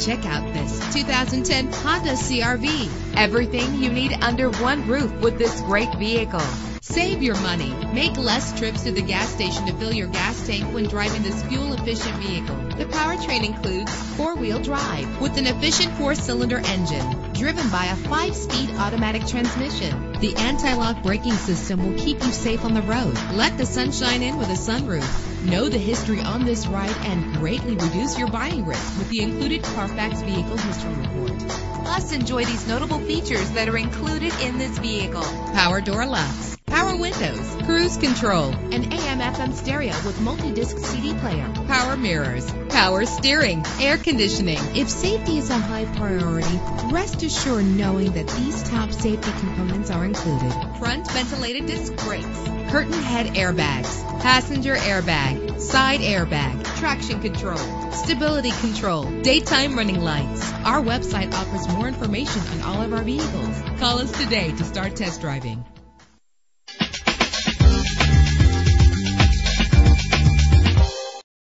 Check out this 2010 Honda CR-V. Everything you need under one roof with this great vehicle. Save your money. Make less trips to the gas station to fill your gas tank when driving this fuel-efficient vehicle. The powertrain includes four-wheel drive with an efficient four-cylinder engine driven by a 5-speed automatic transmission. The anti-lock braking system will keep you safe on the road. Let the sunshine in with a sunroof. Know the history on this ride and greatly reduce your buying risk with the included Carfax Vehicle History Report. Plus, enjoy these notable features that are included in this vehicle: power door locks, power windows, cruise control, an AM/FM stereo with multi-disc CD player, power mirrors, power steering, air conditioning. If safety is a high priority, rest assured knowing that these top safety components are included: front ventilated disc brakes, curtain head airbags, passenger airbag, side airbag, traction control, stability control, daytime running lights. Our website offers more information on all of our vehicles. Call us today to start test driving.